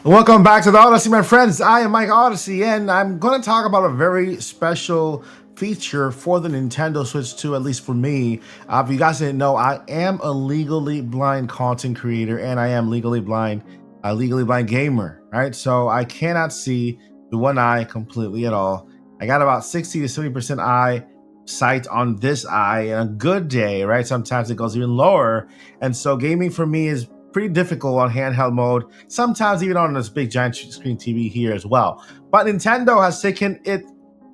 Welcome back to the Odyssey, my friends. I am Mike Odyssey, and I'm going to talk about a very special feature for the Nintendo Switch 2, at least for me. If you guys didn't know, I am a legally blind content creator, and I am legally blind, a legally blind gamer, right? So I cannot see the one eye completely at all. I got about 60 to 70% eye sight on this eye, and a good day, right? Sometimes it goes even lower, and so gaming for me is pretty difficult on handheld mode, sometimes even on this big giant screen TV here as well. But Nintendo has taken it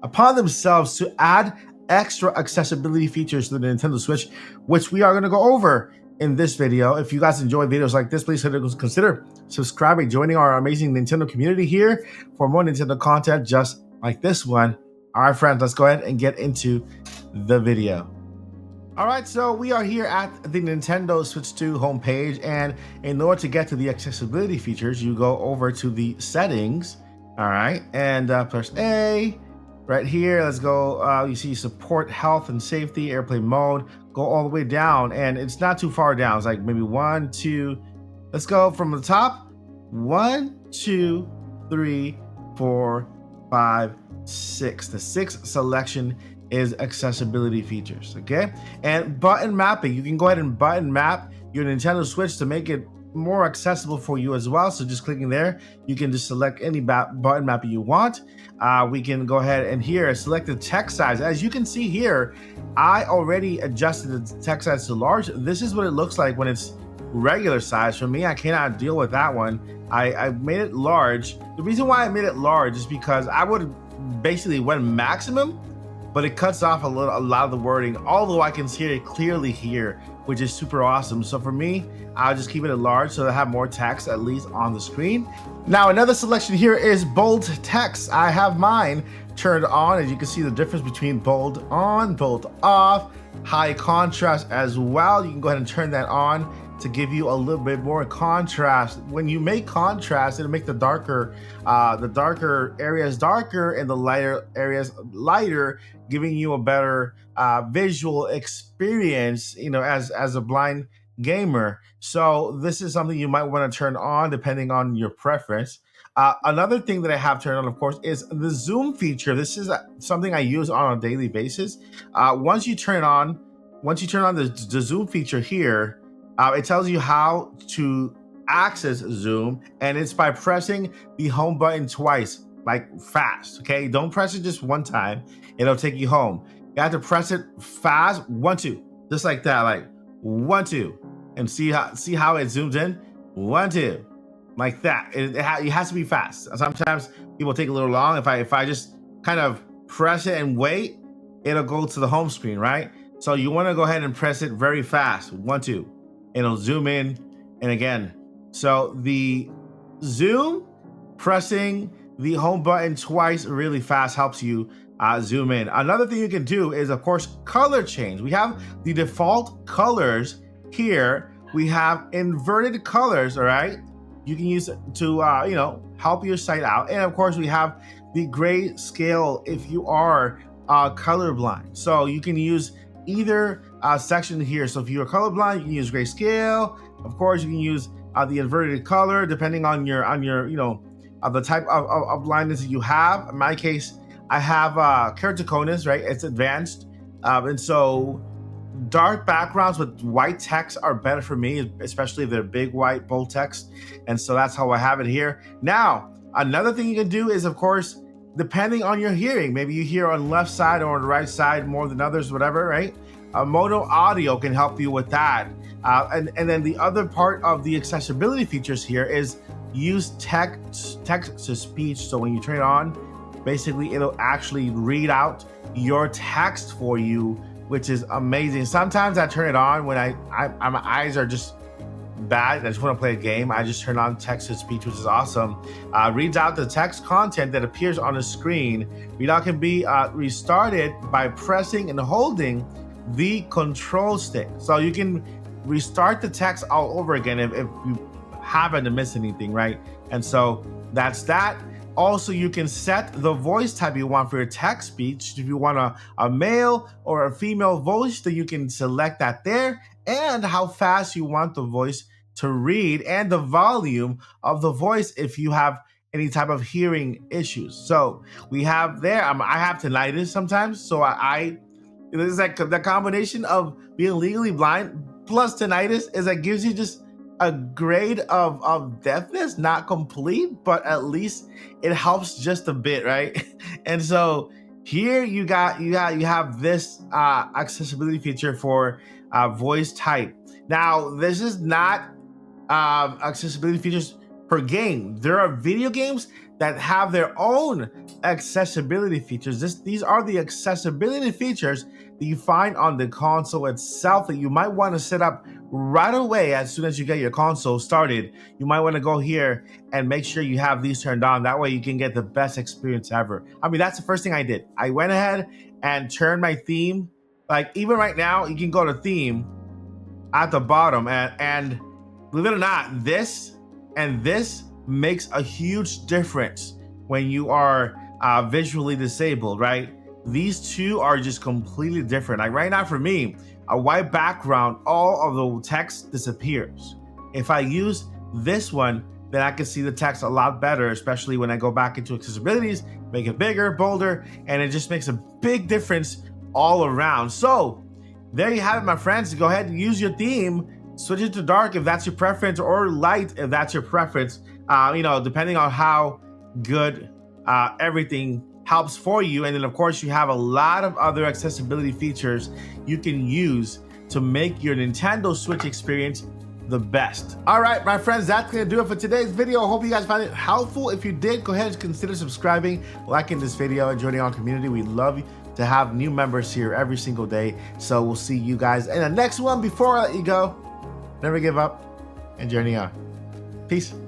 upon themselves to add extra accessibility features to the Nintendo Switch, which we are going to go over in this video. If you guys enjoy videos like this, please consider subscribing, joining our amazing Nintendo community here for more Nintendo content just like this one. All right, friends, let's go ahead and get into the video. All right, so we are here at the Nintendo Switch 2 homepage, and in order to get to the accessibility features, you go over to the settings, all right, and press A. Right here, let's go, you see support health and safety, airplane mode, go all the way down, and it's not too far down. It's like maybe 1, 2, let's go from the top, 1, 2, 3, 4, 5, 6. The sixth selection is accessibility features, okay? And button mapping, you can go ahead and button map your Nintendo Switch to make it more accessible for you as well. So just clicking there, you can just select any button mapping you want. We can go ahead and here select the text size. As you can see here, I already adjusted the text size to large. This is what it looks like when it's regular size. For me, I cannot deal with that one. I made it large. The reason why I made it large is because I would basically went maximum, but it cuts off a lot of the wording, although I can see it clearly here, which is super awesome. So for me, I'll just keep it at large so I have more text at least on the screen. Now, another selection here is bold text. I have mine turned on, as you can see the difference between bold on, bold off, high contrast as well. You can go ahead and turn that on to give you a little bit more contrast. When you make contrast, it'll make the darker areas darker and the lighter areas lighter, giving you a better visual experience, you know, as a blind gamer. So this is something you might want to turn on depending on your preference. Another thing that I have turned on, of course, is the zoom feature. This is something I use on a daily basis. Once you turn on the zoom feature here, it tells you how to access zoom, and it's by pressing the home button twice, like fast. Okay, don't press it just one time, it'll take you home. You have to press it fast, 1 2, just like that, like 1 2, and see how it zooms in, 1 2, like that. It has to be fast. Sometimes people take a little long. If I just kind of press it and wait, it'll go to the home screen, right? So you want to go ahead and press it very fast, 1 2. It'll zoom in, and again, so the zoom, pressing the home button twice really fast helps you zoom in. Another thing you can do is, of course, color change. We have the default colors here. We have inverted colors, all right? You can use it to, help your sight out. And of course, we have the gray scale if you are colorblind. So you can use either section here. So if you're colorblind, you can use grayscale. Of course, you can use the inverted color depending on your the type of blindness that you have. In my case, I have keratoconus, right? It's advanced, and so dark backgrounds with white text are better for me, especially if they're big white bold text. And so that's how I have it here. Now, another thing you can do is, of course, depending on your hearing, maybe you hear on the left side or on the right side more than others, whatever, right? Mono audio can help you with that. And then the other part of the accessibility features here is use text to speech. So when you turn it on, basically it'll actually read out your text for you, which is amazing. Sometimes I turn it on when my eyes are just bad and I just want to play a game. I just turn on text to speech, which is awesome. Reads out the text content that appears on the screen. Readout can be restarted by pressing and holding the control stick. So you can restart the text all over again if you happen to miss anything, right? And so that's that. Also, you can set the voice type you want for your text speech. If you want a male or a female voice, then you can select that there, and how fast you want the voice to read and the volume of the voice if you have any type of hearing issues. So we have there, I have tinnitus sometimes. So this is like the combination of being legally blind plus tinnitus is that gives you just a grade of deafness, not complete, but at least it helps just a bit, right? And so here you have this accessibility feature for voice type. Now this is not accessibility features per game. There are video games that have their own accessibility features. These are the accessibility features that you find on the console itself that you might want to set up right away as soon as you get your console started. You might want to go here and make sure you have these turned on. That way you can get the best experience ever. I mean, that's the first thing I did. I went ahead and turned my theme. Like even right now, you can go to theme at the bottom and believe it or not, this and this makes a huge difference when you are visually disabled, right? These two are just completely different. Like right now for me, a white background, all of the text disappears. If I use this one, then I can see the text a lot better, especially when I go back into accessibilities, make it bigger, bolder, and it just makes a big difference all around. So there you have it, my friends. Go ahead and use your theme. Switch it to dark if that's your preference, or light if that's your preference. Depending on how good everything helps for you. And then of course you have a lot of other accessibility features you can use to make your Nintendo Switch experience the best. All right, my friends, that's gonna do it for today's video. I hope you guys found it helpful. If you did, go ahead and consider subscribing, liking this video, and joining our community. We love to have new members here every single day. So we'll see you guys in the next one. Before I let you go, never give up and journey on. Peace.